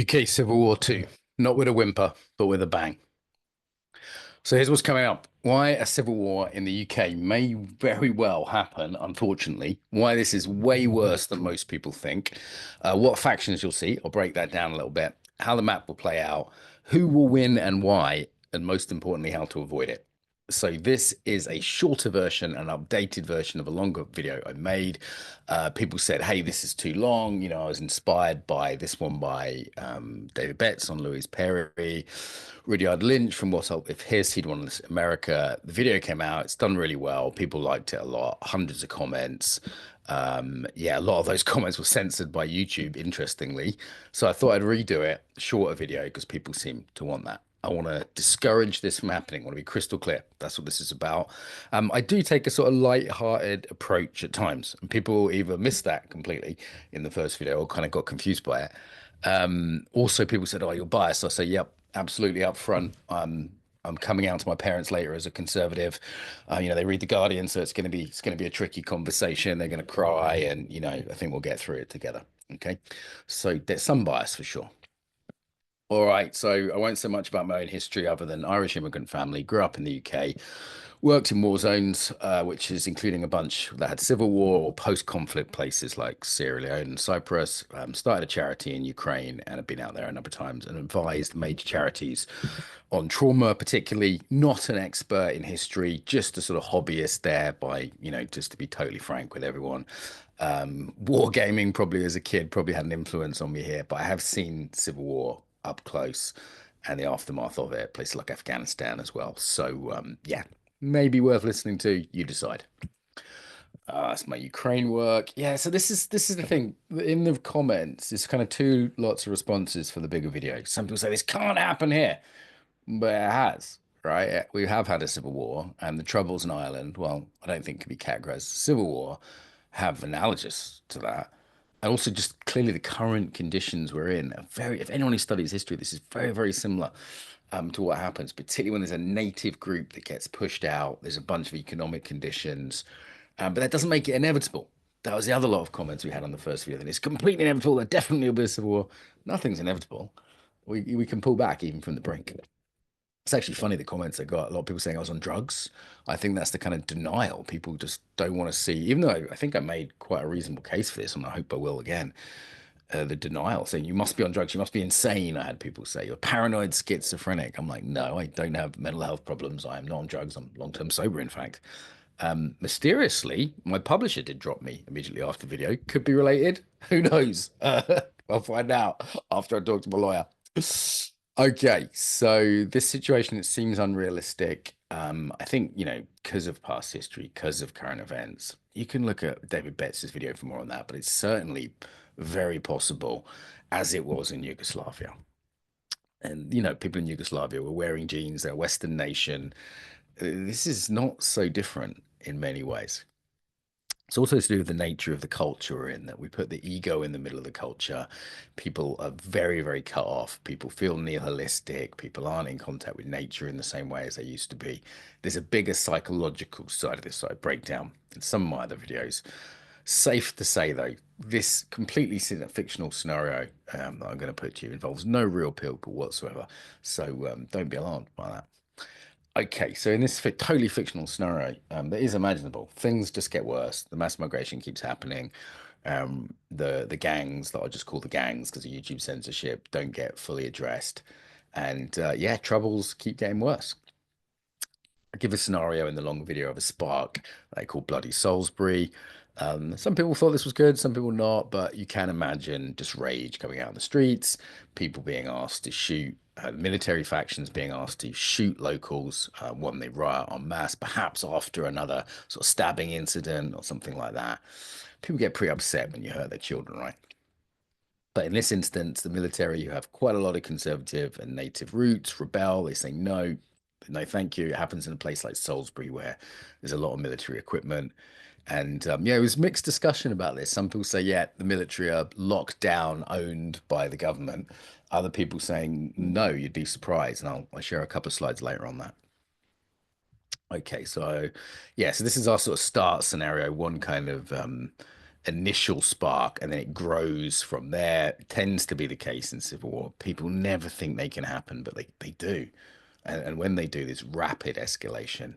UK Civil War 2, not with a whimper, but with a bang. So here's what's coming up. Why a civil war in the UK may very well happen, unfortunately. Why this is way worse than most people think. What factions you'll see. I'll break that down a little bit. How the map will play out. Who will win and why. And most importantly, how to avoid it. So this is a shorter version, an updated version of a longer video I made. People said, hey, this is too long. You know, I was inspired by this one by David Betts on Louise Perry, Rudyard Lynch from What's Up With His. He'd won this America. The video came out. It's done really well. People liked it a lot. Hundreds of comments. Yeah, a lot of those comments were censored by YouTube, interestingly. So I thought I'd redo it, shorter video, because people seem to want that. I want to discourage this from happening. I want to be crystal clear. That's what this is about. I do take a sort of light-hearted approach at times, and people either missed that completely in the first video or kind of got confused by it. Also, people said, "Oh, you're biased." I say, "Yep, absolutely up front. I'm coming out to my parents later as a conservative. You know, they read The Guardian, so it's going to be a tricky conversation. They're going to cry, and you know, I think we'll get through it together. Okay, so there's some bias for sure. All right, so I won't say much about my own history other than Irish immigrant family, grew up in the UK, worked in war zones, which is including a bunch that had civil war or post-conflict places like Sierra Leone and Cyprus. Started a charity in Ukraine and have been out there a number of times and advised major charities on trauma, particularly not an expert in history, just a sort of hobbyist there by, you know, just to be totally frank with everyone. Wargaming probably as a kid probably had an influence on me here, but I have seen civil war up close and the aftermath of it, places like Afghanistan as well. So yeah, maybe worth listening to. You decide. That's my Ukraine work. Yeah, so this is the thing. In the comments, it's kind of two lots of responses for the bigger video. Some people say this can't happen here, but it has, right? We have had a civil war, and the troubles in Ireland, well, I don't think can be categorized as a civil war, have analogous to that. And also just clearly the current conditions we're in are very, if anyone who studies history, this is very, very similar to what happens, particularly when there's a native group that gets pushed out. There's a bunch of economic conditions, but that doesn't make it inevitable. That was the other lot of comments we had on the first video. That it's completely inevitable. There definitely will be a civil war. Nothing's inevitable. We can pull back even from the brink. It's actually funny the comments I got. A lot of people saying I was on drugs. I think that's the kind of denial people just don't want to see. Even though I think I made quite a reasonable case for this, and I hope I will again. The denial saying you must be on drugs, you must be insane. I had people say you're paranoid schizophrenic. I'm like, no, I don't have mental health problems. I am not on drugs. I'm long-term sober, in fact. Mysteriously, my publisher did drop me immediately after the video. Could be related. Who knows? I'll find out after I talk to my lawyer. Okay, so this situation, it seems unrealistic. I think, you know, because of past history, because of current events, you can look at David Betts' video for more on that, but it's certainly very possible as it was in Yugoslavia. And, you know, people in Yugoslavia were wearing jeans, they're a Western nation. This is not so different in many ways. It's also to do with the nature of the culture we're in, that we put the ego in the middle of the culture. People are very, very cut off. People feel nihilistic. People aren't in contact with nature in the same way as they used to be. There's a bigger psychological side of this that I break down in some of my other videos. Safe to say, though, this completely fictional scenario that I'm going to put to you involves no real people whatsoever. So don't be alarmed by that. Okay, so in this totally fictional scenario, that is imaginable. Things just get worse. The mass migration keeps happening. The gangs that I just call the gangs because of YouTube censorship don't get fully addressed, and yeah, troubles keep getting worse. I give a scenario in the long video of a spark they call Bloody Salisbury. Some people thought this was good, some people not, but you can imagine just rage coming out in the streets, people being asked to shoot, military factions being asked to shoot locals when they riot en masse, perhaps after another sort of stabbing incident or something like that. People get pretty upset when you hurt their children, right? But in this instance, the military, you have quite a lot of conservative and native roots, rebel. They say no, no, thank you. It happens in a place like Salisbury where there's a lot of military equipment. And yeah, it was mixed discussion about this. Some people say, yeah, the military are locked down, owned by the government. Other people saying, no, you'd be surprised. And I'll share a couple of slides later on that. Okay, so yeah, so this is our sort of start scenario, one kind of initial spark and then it grows from there. It tends to be the case in civil war. People never think they can happen, but they do. And when they do this rapid escalation,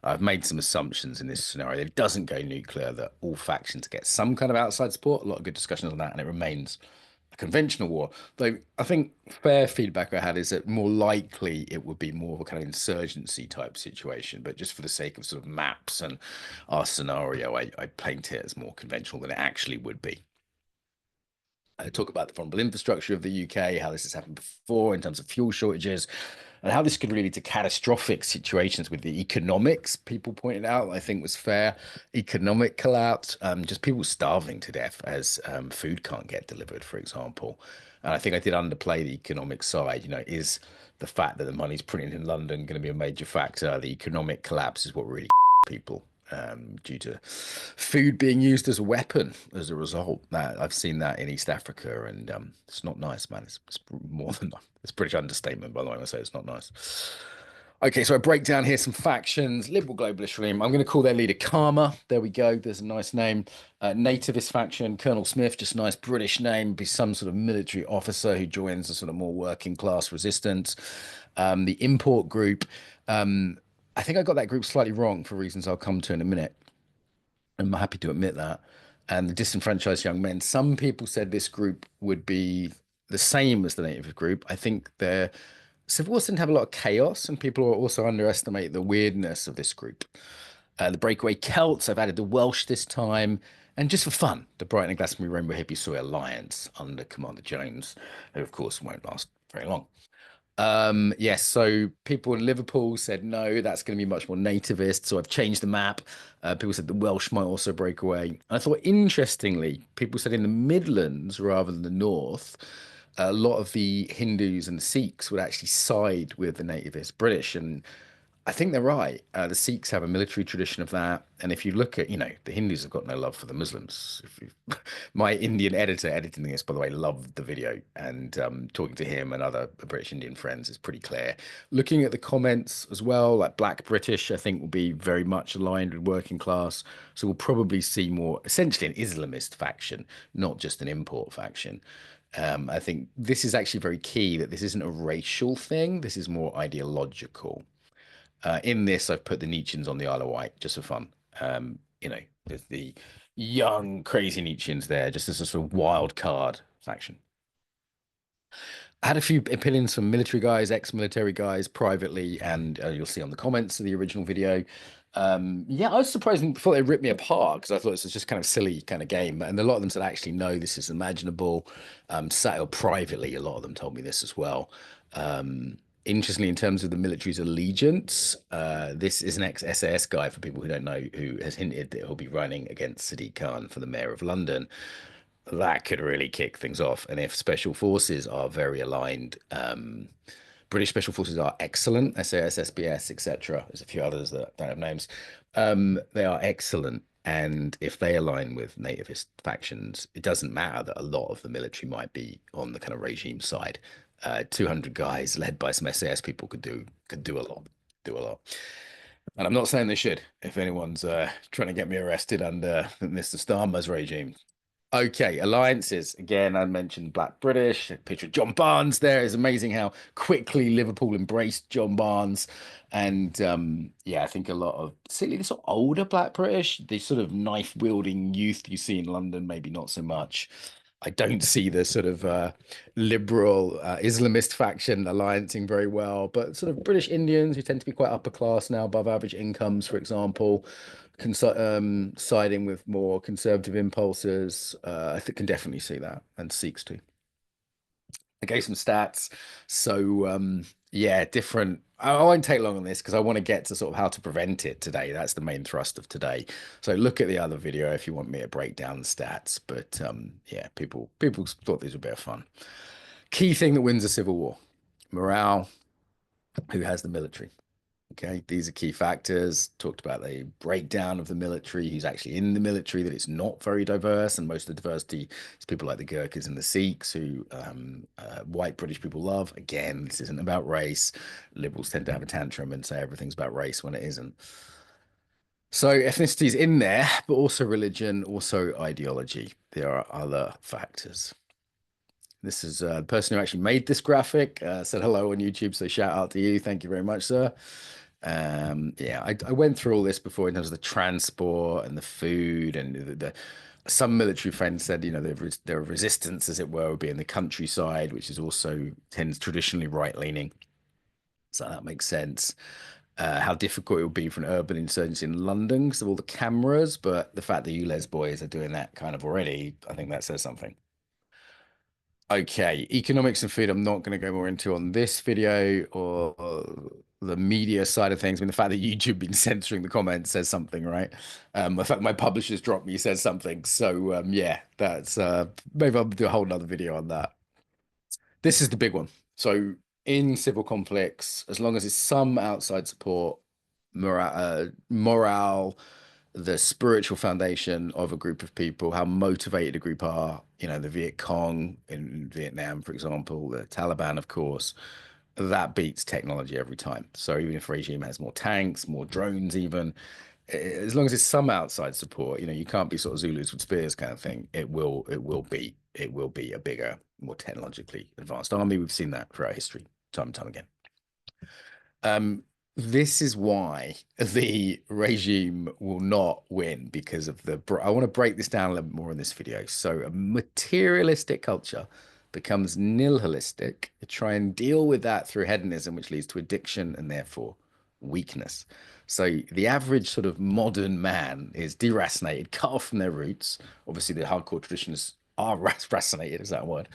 I've made some assumptions in this scenario. If it doesn't go nuclear, that all factions get some kind of outside support. A lot of good discussions on that, and it remains a conventional war. Though I think fair feedback I had is that more likely it would be more of a kind of insurgency type situation. But just for the sake of sort of maps and our scenario, I paint it as more conventional than it actually would be. I talk about the vulnerable infrastructure of the UK, how this has happened before in terms of fuel shortages, and how this could really lead to catastrophic situations with the economics. People pointed out, I think was fair, economic collapse, just people starving to death as food can't get delivered, for example. And I think I did underplay the economic side. Is the fact that the money's printed in London going to be a major factor? The economic collapse is what really people due to food being used as a weapon as a result. That I've seen that in East Africa, and it's not nice, man. It's more than it's a British understatement, by the way. When I say it's not nice. Okay, so I break down here some factions. Liberal globalist regime. I'm going to call their leader Karma. There we go. There's a nice name. Nativist faction, Colonel Smith, just a nice British name. Be some sort of military officer who joins a sort of more working class resistance. The import group. I think I got that group slightly wrong for reasons I'll come to in a minute. I'm happy to admit that. And the disenfranchised young men. Some people said this group would be the same as the native group. I think their civil wars didn't have a lot of chaos, and people also underestimate the weirdness of this group. The breakaway Celts. I've added the Welsh this time. And just for fun, the Brighton and Glastonbury Rainbow Hippie Soy Alliance under Commander Jones, who of course won't last very long. Yes, so people in Liverpool said no, that's going to be much more nativist. So I've changed the map. People said the Welsh might also break away. And I thought, interestingly, people said in the Midlands rather than the North, a lot of the Hindus and the Sikhs would actually side with the nativist British. And I think they're right. The Sikhs have a military tradition of that, and if you look at, the Hindus have got no love for the Muslims. If you, my Indian editor editing this, by the way, loved the video, and talking to him and other British Indian friends is pretty clear. Looking at the comments as well, like Black British, I think will be very much aligned with working class. So we'll probably see more, essentially, an Islamist faction, not just an import faction. I think this is actually very key that this isn't a racial thing. This is more ideological. In this, I've put the Nietzscheans on the Isle of Wight just for fun. There's the young, crazy Nietzscheans there, just as a sort of wild card faction. I had a few opinions from military guys, ex-military guys, privately, and you'll see on the comments of the original video. Yeah, I was surprised and thought they ripped me apart because I thought this was just kind of silly kind of game. And a lot of them said, actually, no, this is imaginable. Sat or privately, a lot of them told me this as well. Interestingly, in terms of the military's allegiance, this is an ex-SAS guy, for people who don't know, who has hinted that he'll be running against Sadiq Khan for the mayor of London. That could really kick things off. And if special forces are very aligned, British special forces are excellent, SAS, SBS, etc. There's a few others that don't have names. They are excellent. And if they align with nativist factions, it doesn't matter that a lot of the military might be on the kind of regime side. 200 guys led by some SAS people could do a lot, do a lot. And I'm not saying they should. If anyone's trying to get me arrested under Mr. Starmer's regime, okay, alliances. Again, I mentioned Black British. A picture of John Barnes there. It's amazing how quickly Liverpool embraced John Barnes. And yeah, I think a lot of silly, the sort of older Black British, the sort of knife wielding youth you see in London, maybe not so much. I don't see the sort of liberal Islamist faction alliancing very well, but sort of British Indians who tend to be quite upper class now, above average incomes, for example, siding with more conservative impulses. I think can definitely see that, and Sikhs too. I gave some stats. So yeah, different. I won't take long on this because I want to get to sort of how to prevent it today. That's the main thrust of today. So look at the other video if you want me to break down the stats. But yeah, people thought these were a bit of fun. Key thing that wins a civil war: morale. Who has the military? Okay, these are key factors. Talked about the breakdown of the military, who's actually in the military, that it's not very diverse, and most of the diversity is people like the Gurkhas and the Sikhs, who white British people love. Again, this isn't about race. Liberals tend to have a tantrum and say everything's about race when it isn't. So ethnicity is in there, but also religion, also ideology. There are other factors. This is the person who actually made this graphic, said hello on YouTube, so shout out to you. Thank you very much, sir. Yeah, I went through all this before in terms of the transport and the food and some military friends said, there are resistance, as it were, would be in the countryside, which is also tends traditionally right-leaning. So that makes sense. How difficult it would be for an urban insurgency in London because of all the cameras, but the fact that you les boys are doing that kind of already, I think that says something. Okay, economics and food, I'm not going to go more into on this video or the media side of things. I mean, the fact that YouTube been censoring the comments says something, right? The fact my publishers dropped me says something. So yeah, that's maybe I'll do a whole nother video on that. This is the big one. So in civil conflicts, as long as it's some outside support, morale, the spiritual foundation of a group of people, how motivated a group are, the Viet Cong in Vietnam, for example, the Taliban, of course, that beats technology every time. So even if regime has more tanks, more drones, even as long as it's some outside support, you can't be sort of Zulus with spears kind of thing. It will be a bigger, more technologically advanced army. We've seen that throughout history, time and time again. Um, this is why the regime will not win because of I want to break this down a little bit more in this video. So a materialistic culture becomes nihilistic. They try and deal with that through hedonism, which leads to addiction and therefore weakness. So the average sort of modern man is deracinated, cut off from their roots. Obviously, the hardcore traditions are racinated, is that a word?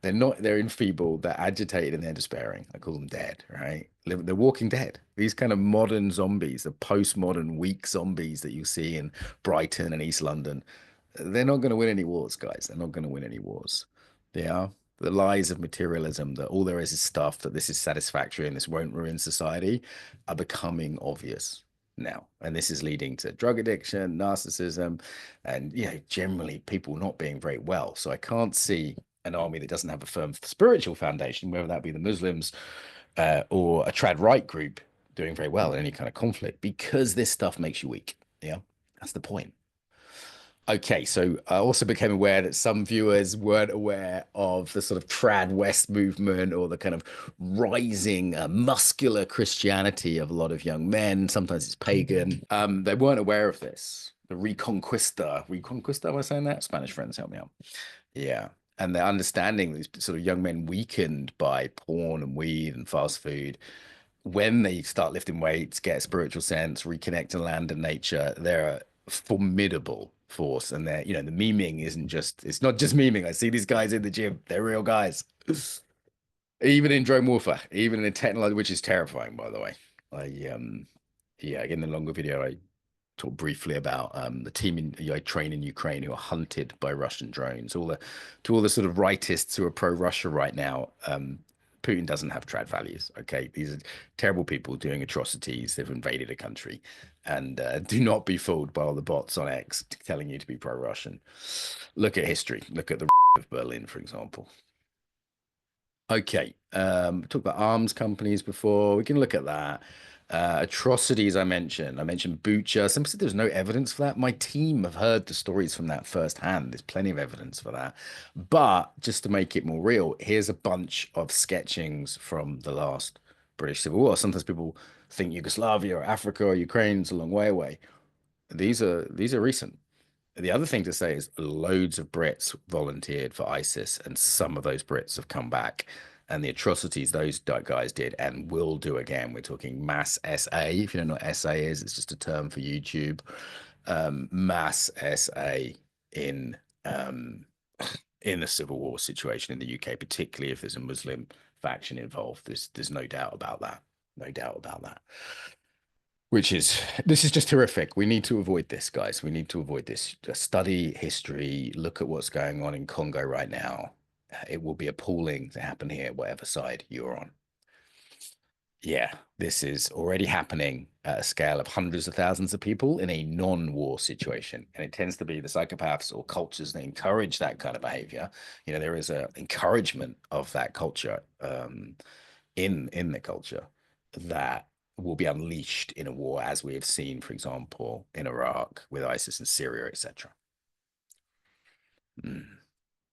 They're enfeebled, they're agitated, and they're despairing. I call them dead, right? They're walking dead. These kind of modern zombies, the postmodern weak zombies that you see in Brighton and East London, they're not going to win any wars, guys. They're not going to win any wars. They are. The lies of materialism, that all there is stuff, that this is satisfactory and this won't ruin society, are becoming obvious now. And this is leading to drug addiction, narcissism, and generally people not being very well. So I can't see an army that doesn't have a firm spiritual foundation, whether that be the Muslims or a trad right group, doing very well in any kind of conflict because this stuff makes you weak. Yeah, that's the point. Okay, so I also became aware that some viewers weren't aware of the sort of trad West movement or the kind of rising muscular Christianity of a lot of young men. Sometimes it's pagan. They weren't aware of this. The Reconquista, am I saying that? Spanish friends, help me out. Yeah. And they're understanding these sort of young men weakened by porn and weed and fast food. When they start lifting weights, get a spiritual sense, reconnect to land and nature, they're a formidable force. And the memeing it's not just memeing. I see these guys in the gym, they're real guys. Even in drone warfare, even in technology, which is terrifying, by the way. Yeah, in the longer video, I talk briefly about the team I train in Ukraine who are hunted by Russian drones. To all the sort of rightists who are pro-Russia right now, Putin doesn't have trad values. Okay, these are terrible people doing atrocities. They've invaded a country, and do not be fooled by all the bots on X telling you to be pro-Russian. Look at history. Look at the of Berlin, for example. Okay. Talked about arms companies before. We can look at that. Atrocities I mentioned. I mentioned Bucha. Some said there's no evidence for that. My team have heard the stories from that firsthand. There's plenty of evidence for that. But just to make it more real, here's a bunch of sketchings from the last British Civil War. Sometimes people think Yugoslavia or Africa or Ukraine's a long way away. These are recent. The other thing to say is loads of Brits volunteered for ISIS, and some of those Brits have come back. And the atrocities those guys did and will do again. We're talking mass SA. If you don't know what SA is, it's just a term for YouTube. Mass SA in um, in a civil war situation in the UK, particularly if there's a Muslim faction involved. There's no doubt about that. No doubt about that. This is just horrific. We need to avoid this, guys. We need to avoid this. Just study history, look at what's going on in Congo right now. It will be appalling to happen here, whatever side you're on. Yeah, this is already happening at a scale of hundreds of thousands of people in a non-war situation. And it tends to be the psychopaths or cultures that encourage that kind of behavior. There is a encouragement of that culture in the culture that will be unleashed in a war, as we have seen, for example, in Iraq with ISIS and Syria, etc.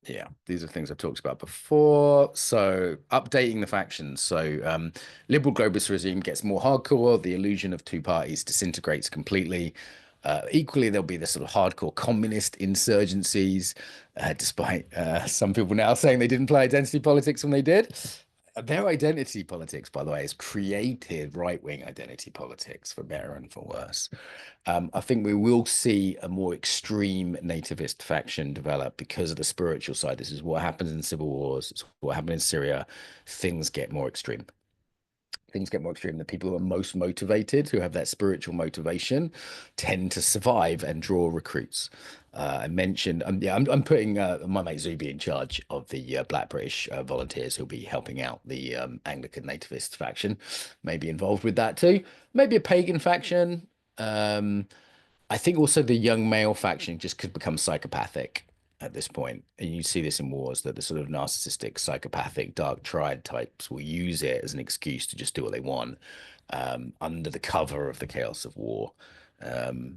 Yeah, these are things I've talked about before. So, updating the factions. So, liberal globalist regime gets more hardcore. The illusion of two parties disintegrates completely. Equally, there'll be the sort of hardcore communist insurgencies, despite some people now saying they didn't play identity politics when they did. Their identity politics, by the way, is created right-wing identity politics for better and for worse. I think we will see a more extreme nativist faction develop because of the spiritual side. This is what happens in civil wars. It's what happened in Syria. Things get more extreme. Things get more extreme. The people who are most motivated, who have that spiritual motivation, tend to survive and draw recruits. I mentioned, I'm putting my mate Zuby in charge of the Black British volunteers who'll be helping out the Anglican nativist faction, maybe involved with that too. Maybe a pagan faction. Um, I think also the young male faction just could become psychopathic at this point. And you see this in wars that the sort of narcissistic, psychopathic, dark triad types will use it as an excuse to just do what they want under the cover of the chaos of war.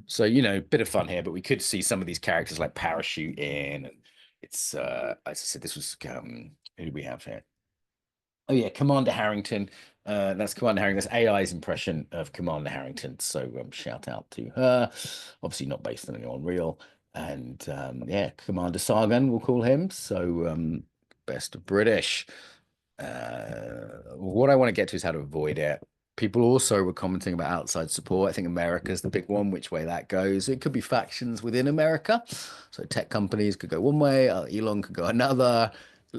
So, a bit of fun here, but we could see some of these characters like parachute in. And it's, as I said, this was, who do we have here? Oh yeah, Commander Harrington. That's Commander Harrington. That's AI's impression of Commander Harrington. So shout out to her. Obviously not based on anyone real. And yeah, Commander Sargon, we'll call him. So best of British. What I want to get to is how to avoid it. People also were commenting about outside support. I think America's the big one, which way that goes. It could be factions within America. So tech companies could go one way, Elon could go another.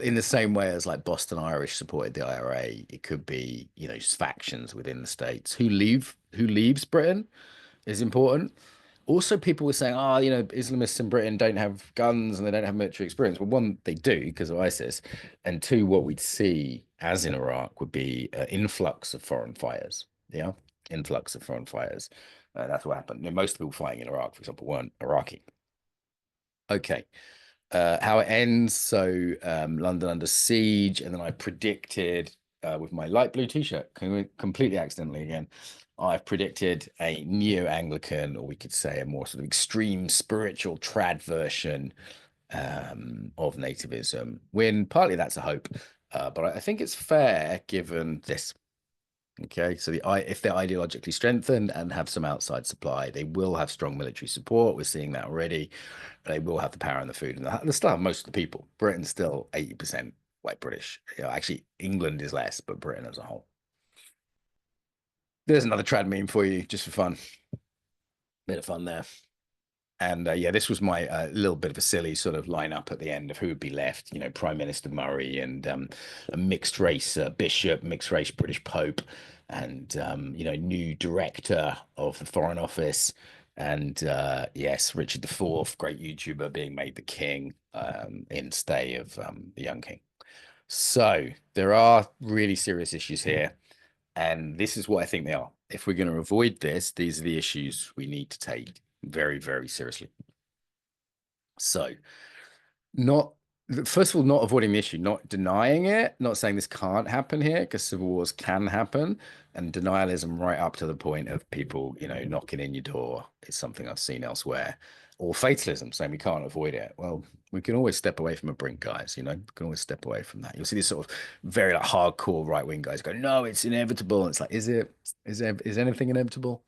In the same way as like Boston Irish supported the IRA, it could be, just factions within the states. Who leaves Britain is important. Also, people were saying, Islamists in Britain don't have guns and they don't have military experience. Well, one, they do because of ISIS. And two, what we'd see, as in Iraq, would be an influx of foreign fighters. Yeah, influx of foreign fighters. That's what happened. Most people fighting in Iraq, for example, weren't Iraqi. Okay. How it ends. So London under siege, and then I predicted with my light blue t-shirt, completely accidentally again. I've predicted a neo-Anglican, or we could say a more sort of extreme spiritual trad version of nativism. When partly that's a hope, but I think it's fair given this. Okay, so if they're ideologically strengthened and have some outside supply, they will have strong military support. We're seeing that already. They will have the power and the food and the stuff. Most of the people. Britain's still 80% white British. Actually, England is less, but Britain as a whole. There's another trad meme for you, just for fun. Bit of fun there. And yeah, this was my little bit of a silly sort of lineup at the end of who would be left. Prime Minister Murray and a mixed race bishop, mixed race British Pope, and new director of the Foreign Office. And yes, Richard IV, great YouTuber, being made the king in stay of the young king. So there are really serious issues here. And this is what I think they are. If we're going to avoid this, these are the issues we need to take very, very seriously. So, not first of all, not avoiding the issue, not denying it, not saying this can't happen here because civil wars can happen, and denialism right up to the point of people, knocking in your door is something I've seen elsewhere, or fatalism saying we can't avoid it. Well, we can always step away from a brink, guys. We can always step away from that. You'll see these sort of very like hardcore right wing guys go, no, it's inevitable. And it's like, is it? Is anything inevitable?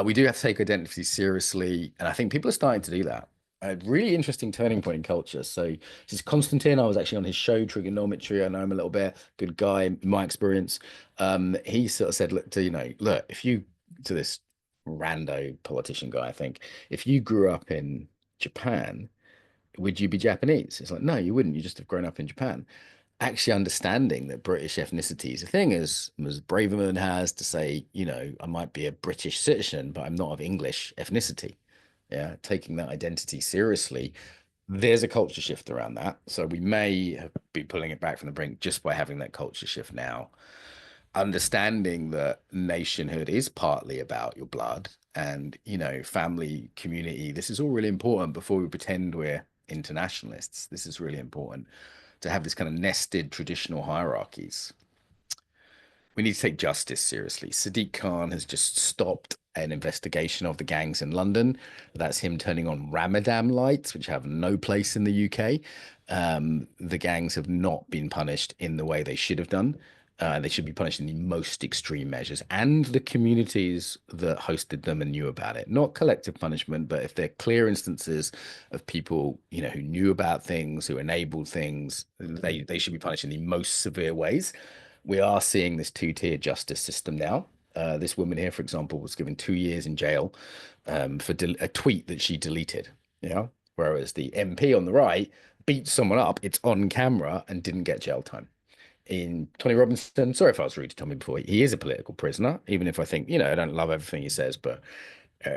We do have to take identity seriously, and I think people are starting to do that. A really interesting turning point in culture. So this is Constantine. I was actually on his show, Trigonometry. I know him a little bit. Good guy, in my experience. He sort of said, look, look, if you to this rando politician guy, I think, if you grew up in Japan, would you be Japanese? It's like, no, you wouldn't. You just have grown up in Japan. Actually understanding that British ethnicity is a thing, as Braverman has to say, I might be a British citizen, but I'm not of English ethnicity. Yeah, taking that identity seriously. There's a culture shift around that. So we may be pulling it back from the brink just by having that culture shift now. Understanding that nationhood is partly about your blood and, family, community. This is all really important before we pretend we're internationalists. This is really important to have this kind of nested traditional hierarchies. We need to take justice seriously. Sadiq Khan has just stopped an investigation of the gangs in London. That's him turning on Ramadan lights, which have no place in the UK. The gangs have not been punished in the way they should have done. They should be punished in the most extreme measures, and the communities that hosted them and knew about it. Not collective punishment, but if there are clear instances of people, who knew about things, who enabled things, they should be punished in the most severe ways. We are seeing this two-tier justice system now. This woman here, for example, was given 2 years in jail for a tweet that she deleted. Whereas the MP on the right beat someone up, it's on camera, and didn't get jail time. In Tony Robinson, sorry if I was rude to Tommy before, he is a political prisoner, even if I think, I don't love everything he says, but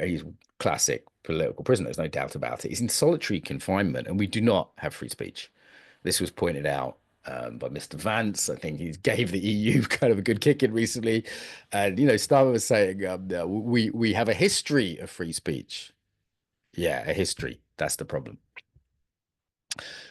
he's classic political prisoner. There's no doubt about it. He's in solitary confinement, and we do not have free speech. This was pointed out by Mr. Vance. I think he gave the EU kind of a good kick in recently. And, Starmer was saying, we have a history of free speech. Yeah, a history. That's the problem.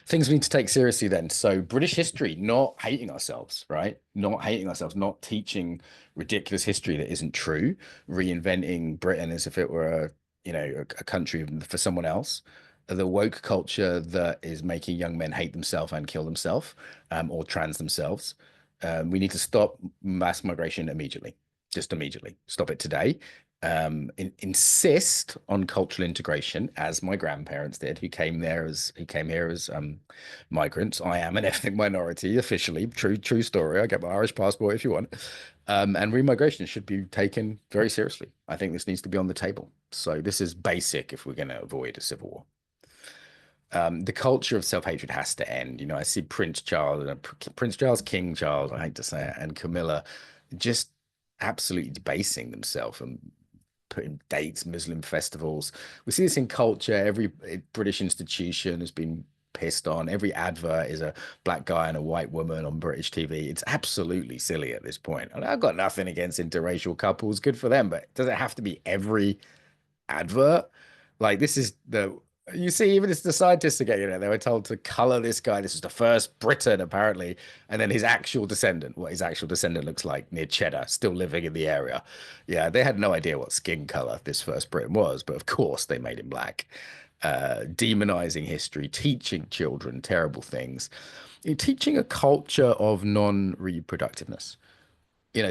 Things we need to take seriously then. So British history, not hating ourselves, right? Not hating ourselves, not teaching ridiculous history that isn't true, reinventing Britain as if it were a country for someone else. The woke culture that is making young men hate themselves and kill themselves, or trans themselves. We need to stop mass migration immediately, just immediately. Stop it today. Insist on cultural integration, as my grandparents did, who came here as migrants. I am an ethnic minority officially. True story. I get my Irish passport if you want. And remigration should be taken very seriously. I think this needs to be on the table. So this is basic if we're going to avoid a civil war. The culture of self-hatred has to end. I see Prince Charles, King Charles, I hate to say it, and Camilla just absolutely debasing themselves and putting dates, Muslim festivals. We see this in culture. Every British institution has been pissed on. Every advert is a black guy and a white woman on British TV. It's absolutely silly at this point. And I've got nothing against interracial couples. Good for them. But does it have to be every advert? Like this is the you see, even it's the scientists again, they were told to color this guy. This is the first Briton, apparently, and then his actual descendant, what his actual descendant looks like near Cheddar, still living in the area. Yeah, they had no idea what skin color this first Briton was, but of course they made him black. Demonizing history, teaching children terrible things, teaching a culture of non-reproductiveness.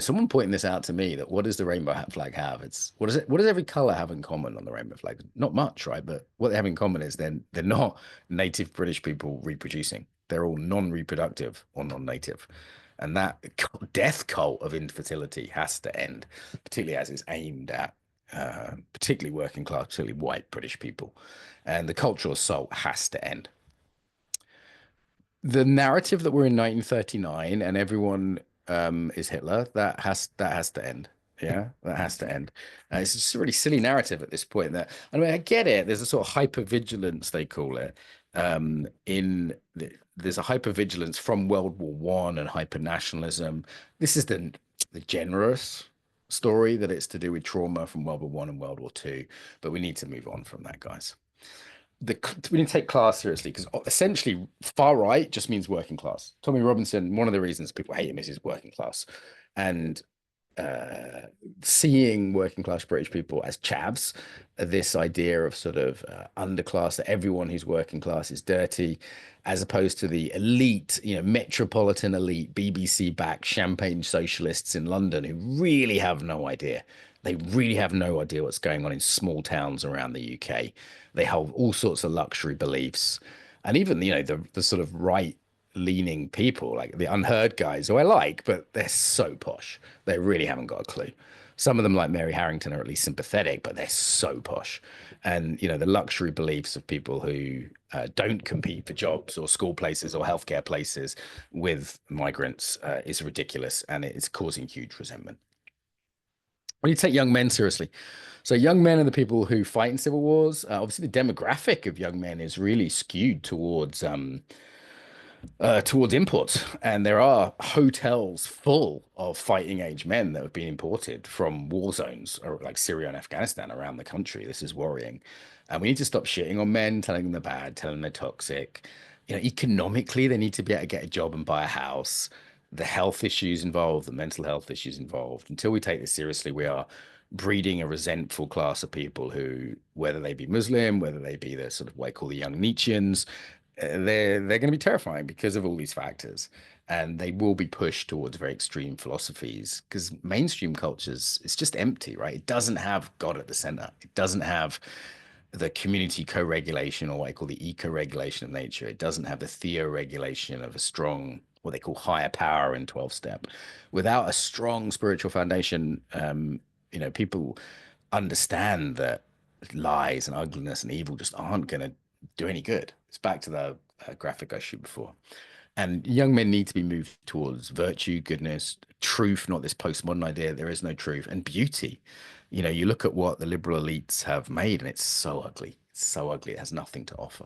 Someone pointing this out to me, that what does the rainbow flag have? What does every color have in common on the rainbow flag? Not much, right? But what they have in common is then they're not native British people reproducing. They're all non-reproductive or non-native. And that death cult of infertility has to end, particularly as it's aimed at particularly working class, particularly white British people. And the cultural assault has to end. The narrative that we're in 1939 and everyone is Hitler, that has to end. Yeah, that has to end. It's just a really silly narrative at this point. That I mean, I get it. There's a sort of hypervigilance they call it. There's a hypervigilance from World War One and hypernationalism. This is the generous story that it's to do with trauma from World War One and World War Two, but we need to move on from that, guys. We need to take class seriously, because essentially far right just means working class. Tommy Robinson, one of the reasons people hate him is his working class, and seeing working class British people as chavs, this idea of sort of underclass, that everyone who's working class is dirty, as opposed to the elite, metropolitan elite, BBC backed champagne socialists in London who really have no idea. They really have no idea what's going on in small towns around the UK. They hold all sorts of luxury beliefs. And even, the sort of right leaning people, like the unheard guys, who I like, but they're so posh. They really haven't got a clue. Some of them, like Mary Harrington, are at least sympathetic, but they're so posh. And, the luxury beliefs of people who don't compete for jobs or school places or healthcare places with migrants is ridiculous. And it's causing huge resentment. When you take young men seriously, so young men are the people who fight in civil wars. Obviously, the demographic of young men is really skewed towards imports, and there are hotels full of fighting age men that have been imported from war zones, or like Syria and Afghanistan, around the country. This is worrying, and we need to stop shitting on men, telling them they're bad, telling them they're toxic. Economically, they need to be able to get a job and buy a house. the health issues involved, the mental health issues involved. Until we take this seriously, we are breeding a resentful class of people who, whether they be Muslim, whether they be the sort of what I call the young Nietzscheans, they're going to be terrifying because of all these factors, and they will be pushed towards very extreme philosophies because mainstream cultures, it's just empty, right? It doesn't have God at the center. It doesn't have the community co-regulation, or what I call the eco-regulation of nature. It doesn't have the theo-regulation of a strong, what they call higher power in 12 step. Without a strong spiritual foundation, people understand that lies and ugliness and evil just aren't going to do any good. It's back to the graphic I showed before. And young men need to be moved towards virtue, goodness, truth, not this postmodern idea there is no truth, and beauty. You look at what the liberal elites have made, and it's so ugly. It's so ugly. It has nothing to offer.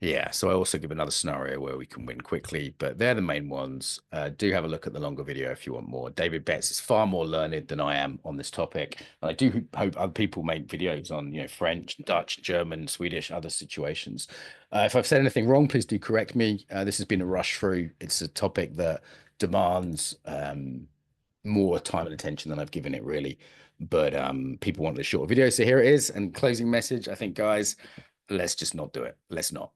Yeah, so I also give another scenario where we can win quickly, but they're the main ones. Do have a look at the longer video if you want more. David Betts is far more learned than I am on this topic, and I do hope other people make videos on, French, Dutch, German, Swedish, other situations. If I've said anything wrong, please do correct me. This has been a rush through. It's a topic that demands more time and attention than I've given it, really. But people want the shorter video, so here it is. And closing message, I think, guys, let's just not do it. Let's not.